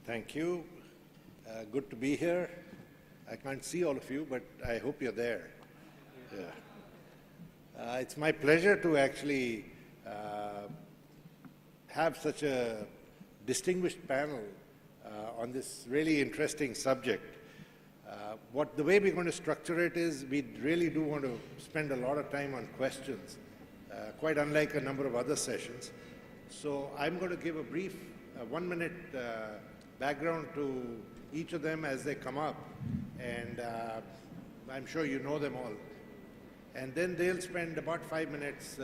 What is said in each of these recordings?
Thank you. Good to be here. I can't see all of you, but I hope you're there. Yeah. It's my pleasure to actually have such a distinguished panel on this really interesting subject. The way we're going to structure it is we really do want to spend a lot of time on questions, quite unlike a number of other sessions. So I'm going to give a brief 1-minute background to each of them as they come up, and I'm sure you know them all. And then they'll spend about 5 minutes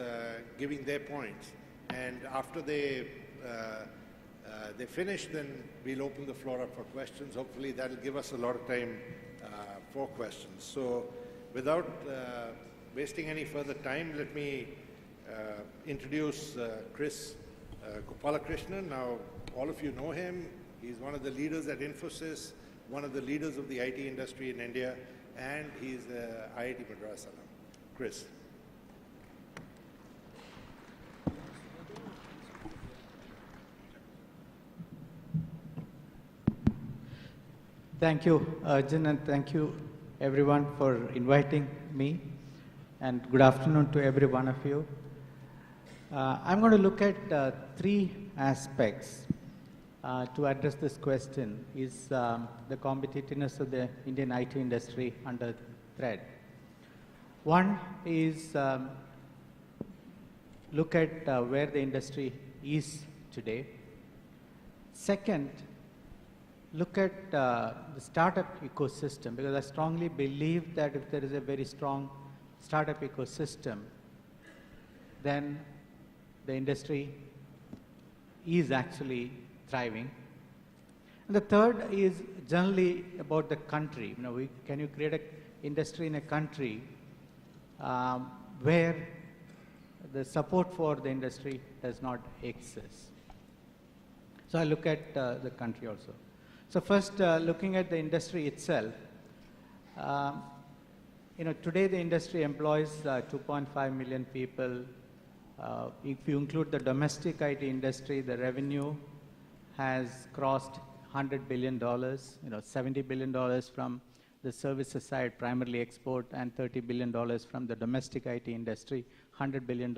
giving their points, and after they finish, then we'll open the floor up for questions. Hopefully that'll give us a lot of time for questions. So without wasting any further time, let me introduce Chris Gopalakrishnan. Now, all of you know him. He's one of the leaders at Infosys, one of the leaders of the IT industry in India, and he's IIT Madras alum. Chris. Thank you, Arjun, and thank you everyone for inviting me, and good afternoon to every one of you. I'm going to look at 3 aspects to address this question. Is the competitiveness of the Indian IT industry under threat? One is look at where the industry is today. Second, look at the startup ecosystem, because I strongly believe that if there is a very strong startup ecosystem, then the industry is actually thriving. And the third is generally about the country. Can you create an industry in a country where the support for the industry does not exist? So I look at the country also. So first, looking at the industry itself, today the industry employs 2.5 million people. If you include the domestic IT industry, the revenue has crossed $100 billion, $70 billion from the services side, primarily export, and $30 billion from the domestic IT industry, $100 billion.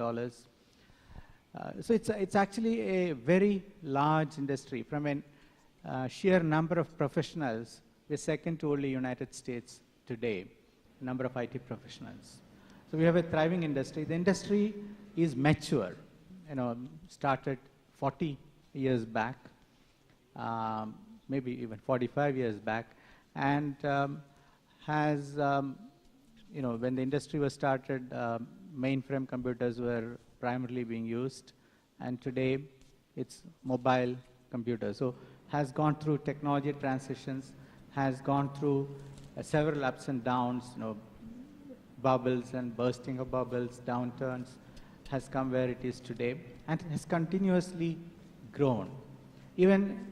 So it's actually a very large industry. From a sheer number of professionals, we're second to only United States today, number of IT professionals. So we have a thriving industry. The industry is mature, started 40 years back, maybe even 45 years back, and has, when the industry was started, mainframe computers were primarily being used, and today it's mobile computers. So has gone through technology transitions, has gone through several ups and downs, bubbles and bursting of bubbles, downturns, has come where it is today, and has continuously grown. Even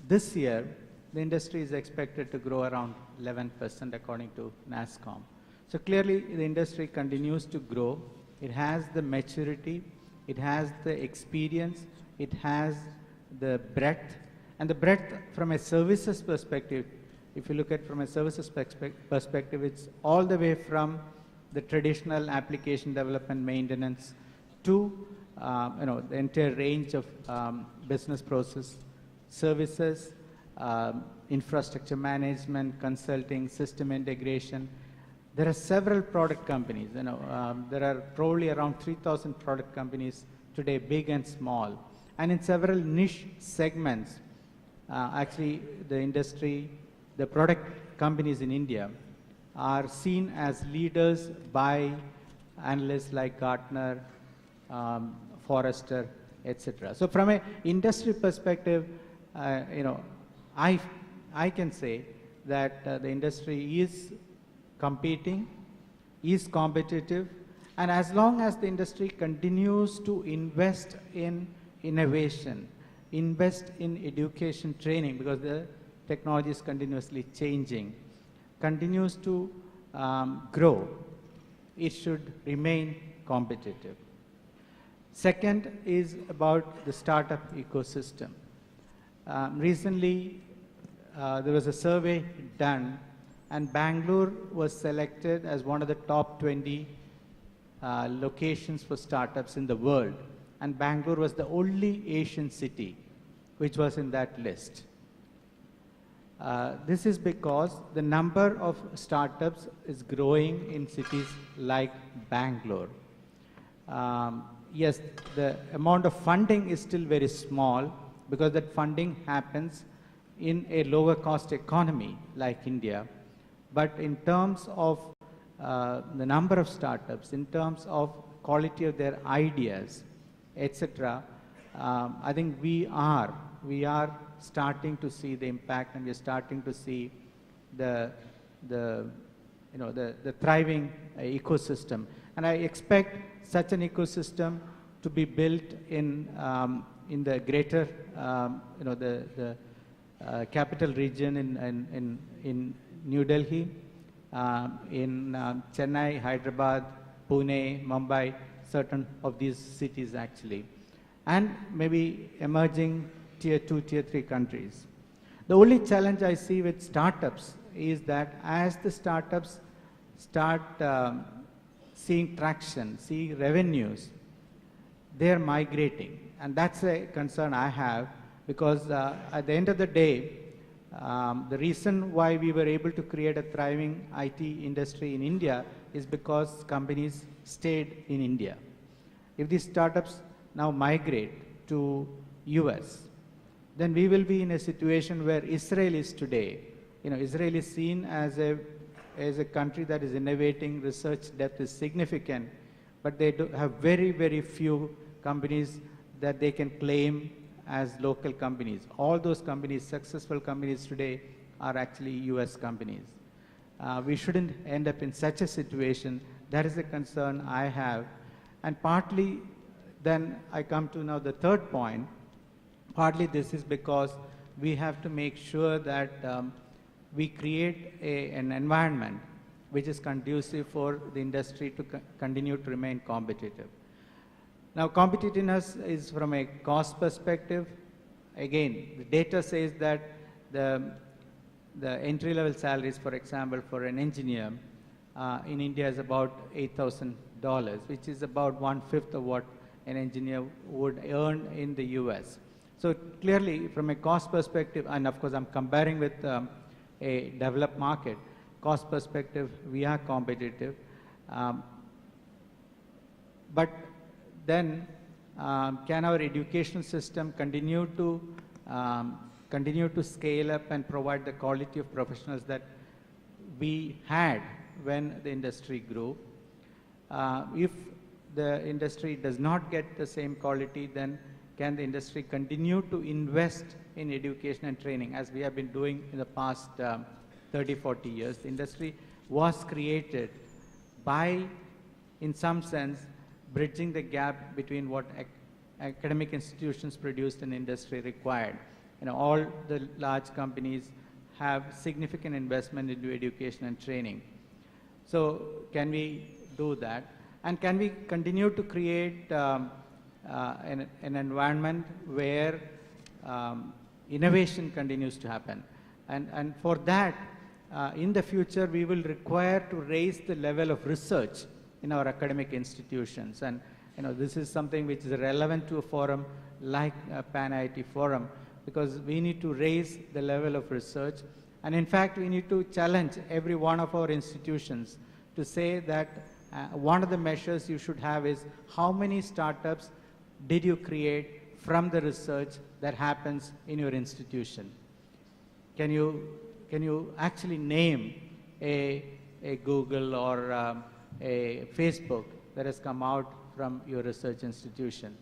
this year, the industry is expected to grow around 11% according to NASSCOM. So clearly, the industry continues to grow. It has the maturity, it has the experience, it has the breadth, and the breadth from a services perspective. If you look at from a services perspective, it's all the way from the traditional application development maintenance to the entire range of business process services, infrastructure management, consulting, system integration. There are several product companies. There are probably around 3,000 product companies today, big and small, and in several niche segments. Actually, the industry, the product companies in India are seen as leaders by analysts like Gartner, Forrester, etc. So from an industry perspective, I can say that the industry is competing, is competitive, and as long as the industry continues to invest in innovation, invest in education training, because the technology is continuously changing, continues to grow, it should remain competitive. Second is about the startup ecosystem. Recently, there was a survey done, and Bangalore was selected as one of the top 20 locations for startups in the world. And Bangalore was the only Asian city which was in that list. This is because the number of startups is growing in cities like Bangalore. Yes, the amount of funding is still very small because that funding happens in a lower cost economy like India. But in terms of the number of startups, in terms of quality of their ideas, etc., I think we are starting to see the impact, and we're starting to see the thriving ecosystem. And I expect such an ecosystem to be built in the greater, the capital region in New Delhi, in Chennai, Hyderabad, Pune, Mumbai, certain of these cities actually, and maybe emerging tier 2, tier 3 countries. The only challenge I see with startups is that as the startups start seeing traction, see revenues, they're migrating. And that's a concern I have, because at the end of the day, the reason why we were able to create a thriving IT industry in India is because companies stayed in India. If these startups now migrate to US, then we will be in a situation where Israel is today. Israel is seen as a country that is innovating, research depth is significant, but they have very, very few companies that they can claim as local companies. All those companies, successful companies today, are actually US companies. We shouldn't end up in such a situation. That is a concern I have. And partly, then I come to now the third point. Partly this is because we have to make sure that we create an environment which is conducive for the industry to continue to remain competitive. Now, competitiveness is from a cost perspective. Again, the data says that the entry-level salaries, for example, for an engineer in India is about $8,000, which is about 1/5 of what an engineer would earn in the US. So clearly, from a cost perspective, and of course I'm comparing with a developed market, cost perspective, we are competitive. But then, can our education system continue to scale up and provide the quality of professionals that we had when the industry grew? If the industry does not get the same quality, then can the industry continue to invest in education and training as we have been doing in the past 30, 40 years? The industry was created by, in some sense, bridging the gap between what academic institutions produced and industry required. All the large companies have significant investment into education and training. So can we do that? And can we continue to create an environment where innovation continues to happen? And for that, in the future, we will require to raise the level of research in our academic institutions. And this is something which is relevant to a forum like PANIIT Forum, because we need to raise the level of research. And in fact, we need to challenge every one of our institutions to say that one of the measures you should have is how many startups did you create from the research that happens in your institution? Can you actually name a Google or a Facebook that has come out from your research institution?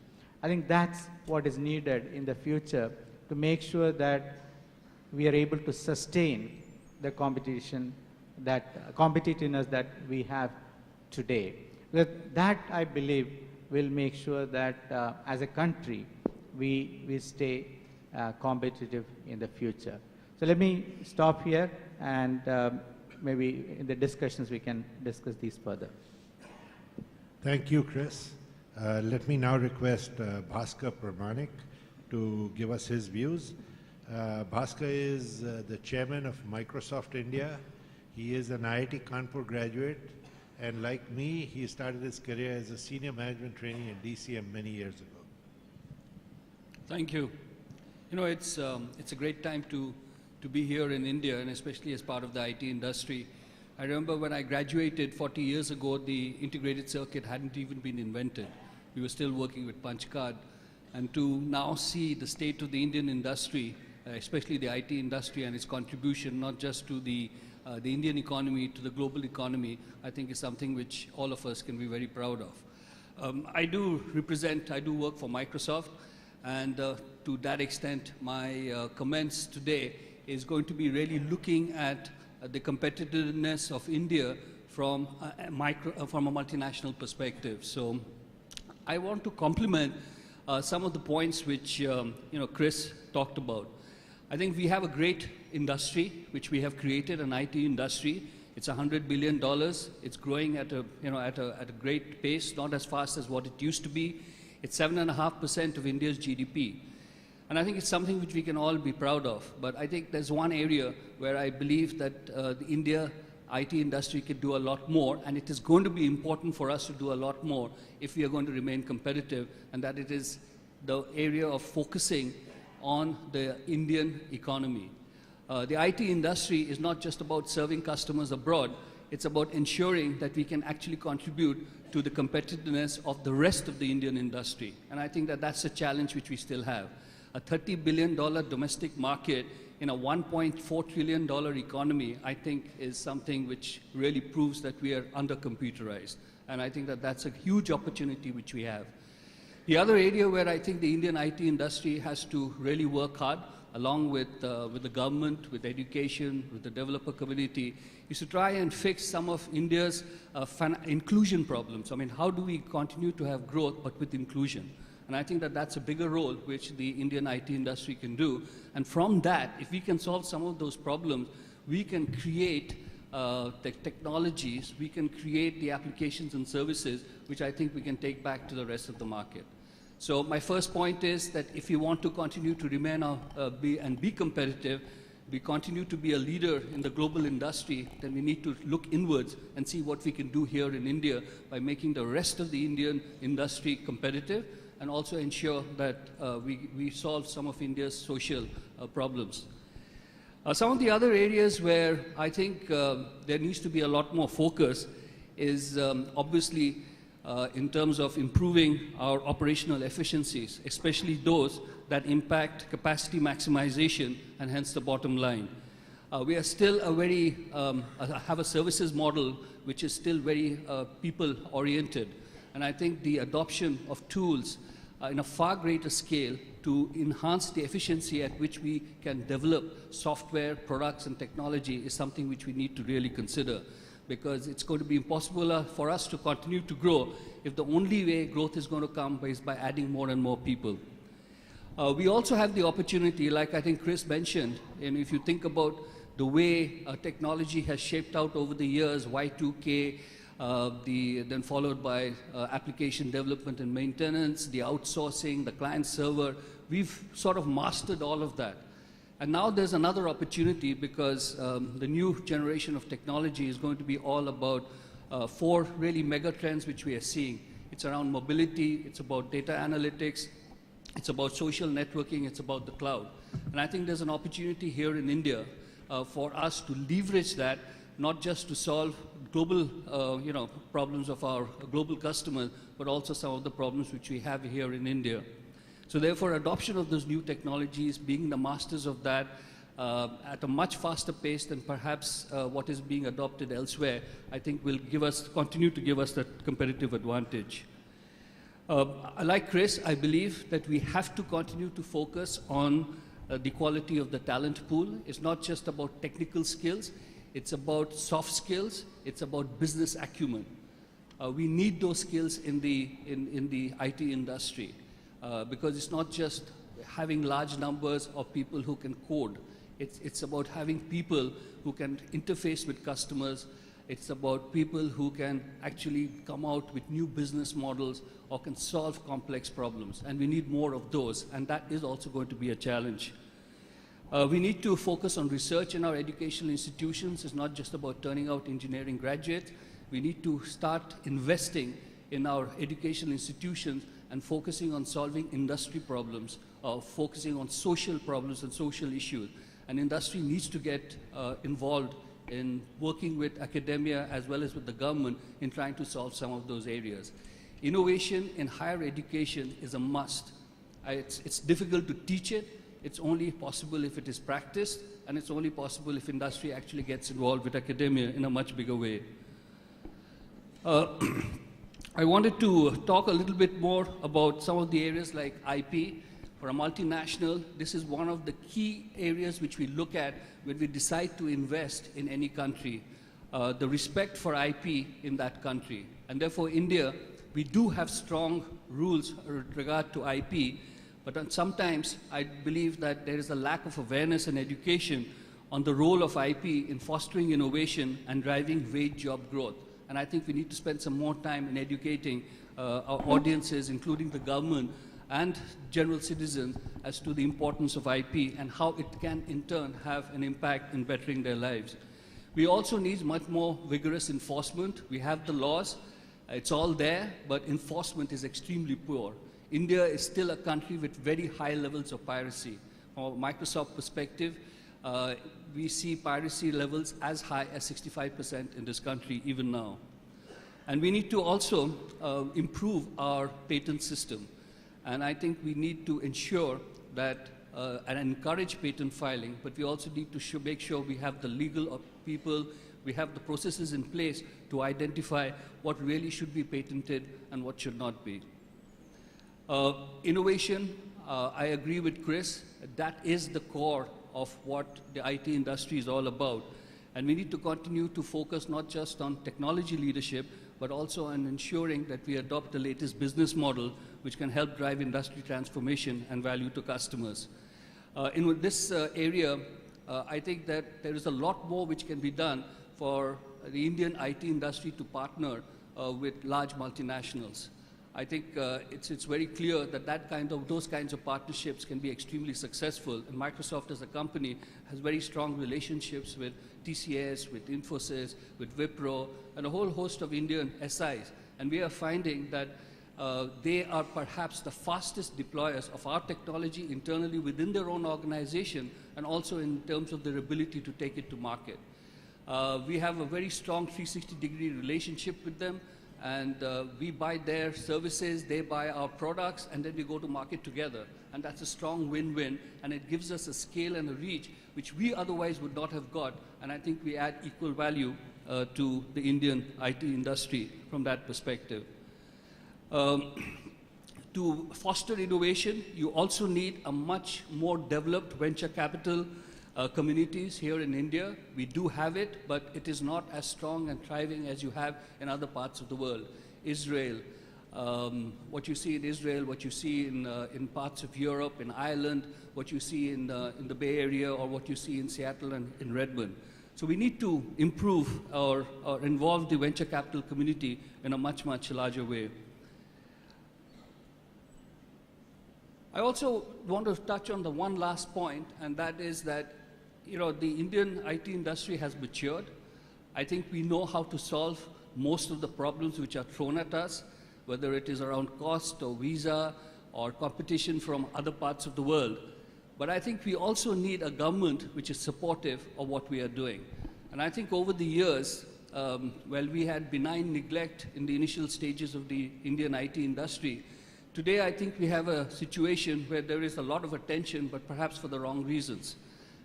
I think that's what is needed in the future to make sure that we are able to sustain the competitiveness that we have today. That, I believe, will make sure that as a country, we stay competitive in the future. So let me stop here, and maybe in the discussions we can discuss these further. Thank you, Chris. Let me now request Bhaskar Pramanik to give us his views. Bhaskar is the chairman of Microsoft India. He is an IIT Kanpur graduate, and like me, he started his career as a senior management trainee at DCM many years ago. Thank you. You know, it's a great time to be here in India, and especially as part of the IT industry. I remember when I graduated 40 years ago, the integrated circuit hadn't even been invented. We were still working with punch card. And to now see the state of the Indian industry, especially the IT industry and its contribution, not just to the Indian economy, to the global economy, I think is something which all of us can be very proud of. I do work for Microsoft, and to that extent, my comments today is going to be really looking at the competitiveness of India from a multinational perspective. So I want to complement some of the points which Chris talked about. I think we have a great industry which we have created, an IT industry. It's $100 billion. It's growing at a great pace, not as fast as what it used to be. It's 7.5% of India's GDP. And I think it's something which we can all be proud of. But I think there's one area where I believe that the India IT industry can do a lot more, and it is going to be important for us to do a lot more if we are going to remain competitive, and that it is the area of focusing on the Indian economy. The IT industry is not just about serving customers abroad, it's about ensuring that we can actually contribute to the competitiveness of the rest of the Indian industry. And I think that that's a challenge which we still have. A $30 billion domestic market in a $1.4 trillion economy, I think, is something which really proves that we are under-computerized. And I think that that's a huge opportunity which we have. The other area where I think the Indian IT industry has to really work hard, along with the government, with education, with the developer community, is to try and fix some of India's inclusion problems. I mean, how do we continue to have growth but with inclusion? And I think that that's a bigger role which the Indian IT industry can do. And from that, if we can solve some of those problems, we can create the technologies, we can create the applications and services which I think we can take back to the rest of the market. So my first point is that if you want to continue to remain be competitive, we continue to be a leader in the global industry, then we need to look inwards and see what we can do here in India by making the rest of the Indian industry competitive, and also ensure that we solve some of India's social problems. Some of the other areas where I think there needs to be a lot more focus is obviously in terms of improving our operational efficiencies, especially those that impact capacity maximization and hence the bottom line. We are still have a services model which is still very people-oriented, and I think the adoption of tools in a far greater scale to enhance the efficiency at which we can develop software, products, and technology is something which we need to really consider, because it's going to be impossible for us to continue to grow if the only way growth is going to come is by adding more and more people. We also have the opportunity, like I think Chris mentioned, and if you think about the way technology has shaped out over the years, Y2K, then followed by application development and maintenance, the outsourcing, the client server. We've sort of mastered all of that. And now there's another opportunity, because the new generation of technology is going to be all about four really mega trends which we are seeing. It's around mobility, it's about data analytics, it's about social networking, it's about the cloud. And I think there's an opportunity here in India for us to leverage that, not just to solve global problems of our global customers, but also some of the problems which we have here in India. So therefore, adoption of those new technologies, being the masters of that at a much faster pace than perhaps what is being adopted elsewhere, I think will continue to give us that competitive advantage. Like Chris, I believe that we have to continue to focus on the quality of the talent pool. It's not just about technical skills, it's about soft skills, it's about business acumen. We need those skills in the IT industry, because it's not just having large numbers of people who can code. It's about having people who can interface with customers. It's about people who can actually come out with new business models or can solve complex problems. And we need more of those, and that is also going to be a challenge. We need to focus on research in our educational institutions. It's not just about turning out engineering graduates. We need to start investing in our educational institutions and focusing on solving industry problems, focusing on social problems and social issues. And industry needs to get involved in working with academia as well as with the government in trying to solve some of those areas. Innovation in higher education is a must. It's difficult to teach it. It's only possible if it is practiced, and it's only possible if industry actually gets involved with academia in a much bigger way. I wanted to talk a little bit more about some of the areas like IP. For a multinational, this is one of the key areas which we look at when we decide to invest in any country, the respect for IP in that country. And therefore, India, we do have strong rules with regard to IP, but sometimes I believe that there is a lack of awareness and education on the role of IP in fostering innovation and driving wage job growth. And I think we need to spend some more time in educating our audiences, including the government and general citizens, as to the importance of IP and how it can in turn have an impact in bettering their lives. We also need much more vigorous enforcement. We have the laws, it's all there, but enforcement is extremely poor. India is still a country with very high levels of piracy. From a Microsoft perspective, we see piracy levels as high as 65% in this country even now. And we need to also improve our patent system. And I think we need to ensure that and encourage patent filing, but we also need to make sure we have the legal people, we have the processes in place to identify what really should be patented and what should not be. Innovation, I agree with Chris, that is the core of what the IT industry is all about. And we need to continue to focus not just on technology leadership, but also on ensuring that we adopt the latest business model which can help drive industry transformation and value to customers. In this area, I think that there is a lot more which can be done for the Indian IT industry to partner with large multinationals. I think it's very clear that those kinds of partnerships can be extremely successful. And Microsoft as a company has very strong relationships with TCS, with Infosys, with Wipro, and a whole host of Indian SIs. And we are finding that they are perhaps the fastest deployers of our technology internally within their own organization, and also in terms of their ability to take it to market. We have a very strong 360-degree relationship with them. And we buy their services, they buy our products, and then we go to market together. And that's a strong win-win, and it gives us a scale and a reach which we otherwise would not have got. And I think we add equal value to the Indian IT industry from that perspective. To foster innovation, you also need a much more developed venture capital communities here in India. We do have it, but it is not as strong and thriving as you have in other parts of the world. Israel, what you see in Israel, what you see in parts of Europe, in Ireland, what you see in the Bay Area, or what you see in Seattle and in Redmond. So we need to improve or involve the venture capital community in a much, much larger way. I also want to touch on the one last point, and that is that the Indian IT industry has matured. I think we know how to solve most of the problems which are thrown at us, whether it is around cost or visa or competition from other parts of the world. But I think we also need a government which is supportive of what we are doing. And I think over the years, while we had benign neglect in the initial stages of the Indian IT industry, today I think we have a situation where there is a lot of attention, but perhaps for the wrong reasons.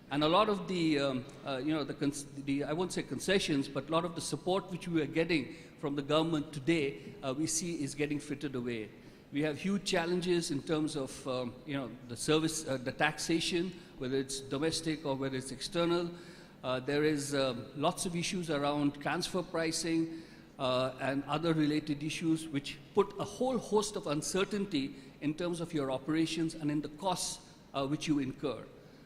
And a lot of the, I won't say concessions, but a lot of the support which we are getting from the government today, we see is getting frittered away. We have huge challenges in terms of, the service, the taxation, whether it's domestic or whether it's external. There is lots of issues around transfer pricing and other related issues which put a whole host of uncertainty in terms of your operations and in the costs which you incur.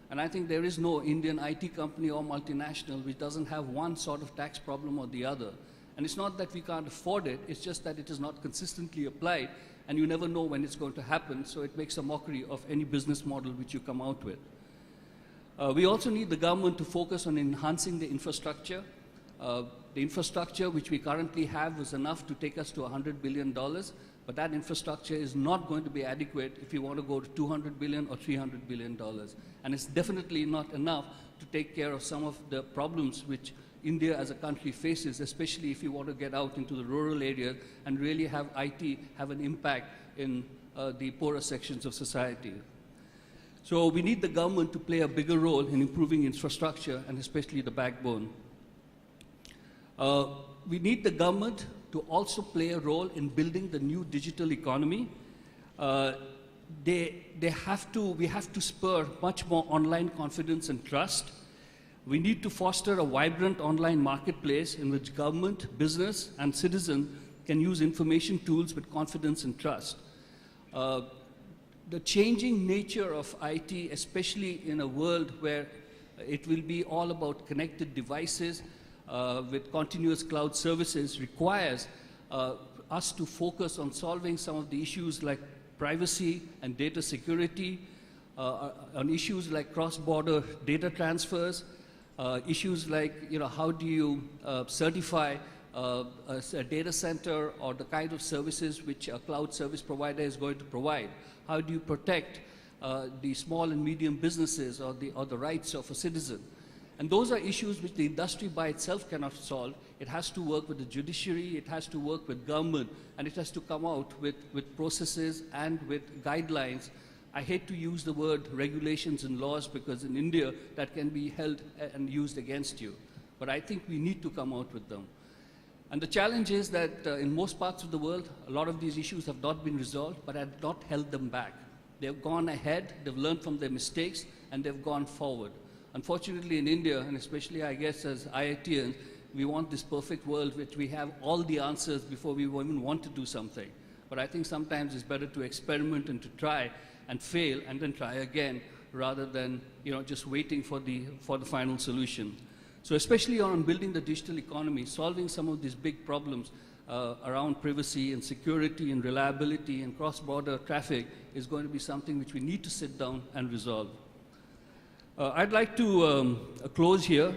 And I think there is no Indian IT company or multinational which doesn't have one sort of tax problem or the other. And it's not that we can't afford it, it's just that it is not consistently applied, and you never know when it's going to happen, so it makes a mockery of any business model which you come out with. We also need the government to focus on enhancing the infrastructure. The infrastructure which we currently have was enough to take us to $100 billion, but that infrastructure is not going to be adequate if you want to go to $200 billion or $300 billion. And it's definitely not enough to take care of some of the problems which India as a country faces, especially if you want to get out into the rural areas and really have IT have an impact in the poorer sections of society. So we need the government to play a bigger role in improving infrastructure and especially the backbone. We need the government to also play a role in building the new digital economy. We have to spur much more online confidence and trust. We need to foster a vibrant online marketplace in which government, business, and citizen can use information tools with confidence and trust. The changing nature of IT, especially in a world where it will be all about connected devices with continuous cloud services, requires us to focus on solving some of the issues like privacy and data security, on issues like cross-border data transfers, issues like, how do you certify a data center or the kind of services which a cloud service provider is going to provide? How do you protect the small and medium businesses or the rights of a citizen? And those are issues which the industry by itself cannot solve. It has to work with the judiciary, it has to work with government, and it has to come out with processes and with guidelines. I hate to use the word regulations and laws because in India that can be held and used against you. But I think we need to come out with them. And the challenge is that in most parts of the world, a lot of these issues have not been resolved, but have not held them back. They've gone ahead, they've learned from their mistakes, and they've gone forward. Unfortunately, in India, and especially, I guess, as IITians, we want this perfect world which we have all the answers before we even want to do something. But I think sometimes it's better to experiment and to try and fail and then try again rather than just waiting for the final solution. So especially on building the digital economy, solving some of these big problems around privacy and security and reliability and cross-border traffic is going to be something which we need to sit down and resolve. I'd like to close here.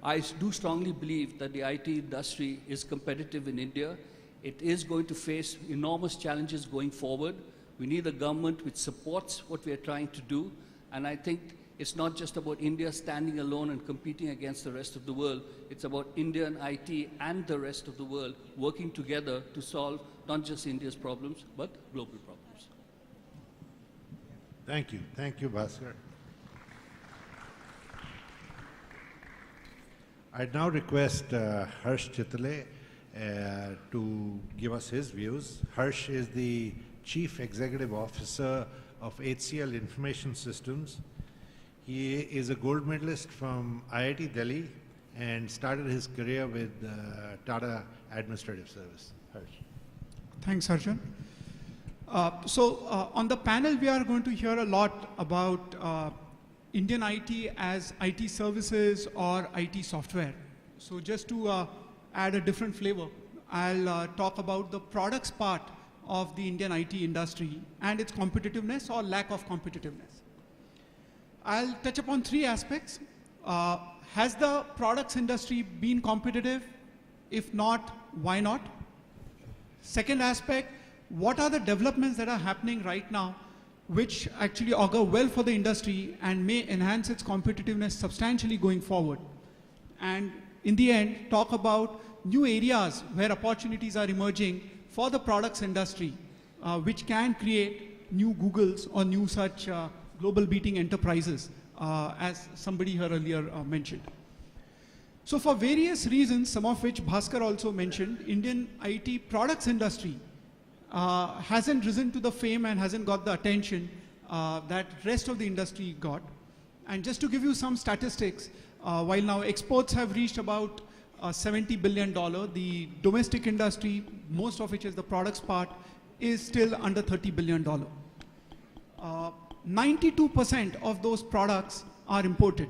I do strongly believe that the IT industry is competitive in India. It is going to face enormous challenges going forward. We need a government which supports what we are trying to do. And I think it's not just about India standing alone and competing against the rest of the world. It's about India and IT and the rest of the world working together to solve not just India's problems, but global problems. Thank you. Thank you, Bhaskar. I'd now request Harsh Chitale to give us his views. Harsh is the Chief Executive Officer of HCL Information Systems. He is a gold medalist from IIT Delhi and started his career with Tata Administrative Service. Harsh. Thanks, Arjun. On the panel, we are going to hear a lot about Indian IT as IT services or IT software. So just to add a different flavor, I'll talk about the products part of the Indian IT industry and its competitiveness or lack of competitiveness. I'll touch upon three aspects. Has the products industry been competitive? If not, why not? Second aspect, what are the developments that are happening right now which actually augur well for the industry and may enhance its competitiveness substantially going forward? And in the end, talk about new areas where opportunities are emerging for the products industry, which can create new Googles or new such global beating enterprises, as somebody here earlier mentioned. So for various reasons, some of which Bhaskar also mentioned, Indian IT products industry hasn't risen to the fame and hasn't got the attention that rest of the industry got. And just to give you some statistics, while now exports have reached about $70 billion, the domestic industry, most of which is the products part, is still under $30 billion. 92% of those products are imported.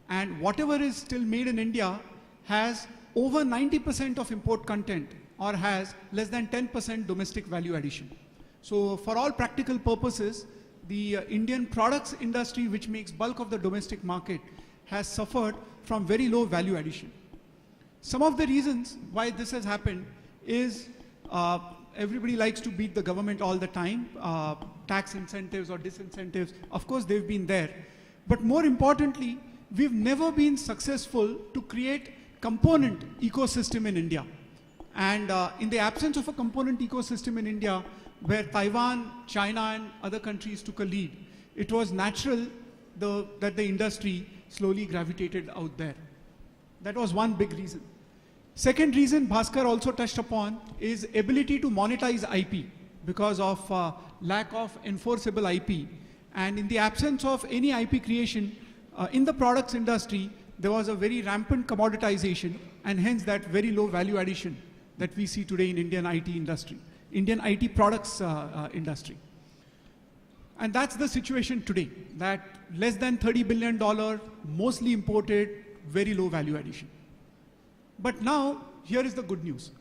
And whatever is still made in India has over 90% of import content or has less than 10% domestic value addition. So for all practical purposes, the Indian products industry, which makes bulk of the domestic market, has suffered from very low value addition. Some of the reasons why this has happened is everybody likes to beat the government all the time. Tax incentives or disincentives, of course, they've been there. But more importantly, we've never been successful to create component ecosystem in India. And in the absence of a component ecosystem in India, where Taiwan, China, and other countries took a lead, it was natural that the industry slowly gravitated out there. That was one big reason. Second reason Bhaskar also touched upon is ability to monetize IP because of lack of enforceable IP. And in the absence of any IP creation in the products industry, there was a very rampant commoditization, and hence that very low value addition that we see today in Indian IT industry, Indian IT products industry. And that's the situation today, that less than $30 billion, mostly imported, very low value addition. But now, here is the good news.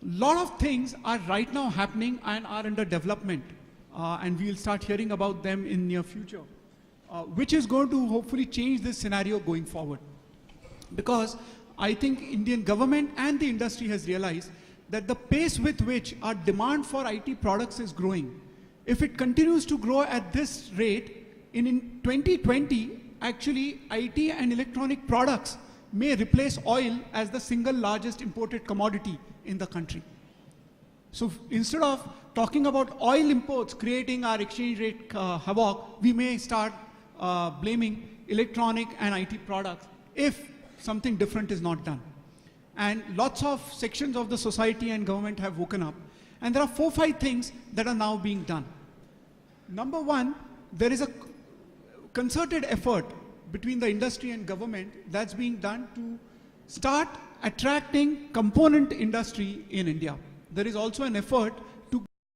A lot of things are right now happening and are under development, and we'll start hearing about them in near future, which is going to hopefully change this scenario going forward. Because I think Indian government and the industry has realized that the pace with which our demand for IT products is growing, if it continues to grow at this rate, in 2020, actually IT and electronic products may replace oil as the single largest imported commodity in the country. So instead of talking about oil imports creating our exchange rate havoc, we may start blaming electronic and IT products if something different is not done. And lots of sections of the society and government have woken up. And there are 4 or 5 things that are now being done. Number one, there is a concerted effort between the industry and government that's being done to start attracting component industry in India. There is also an effort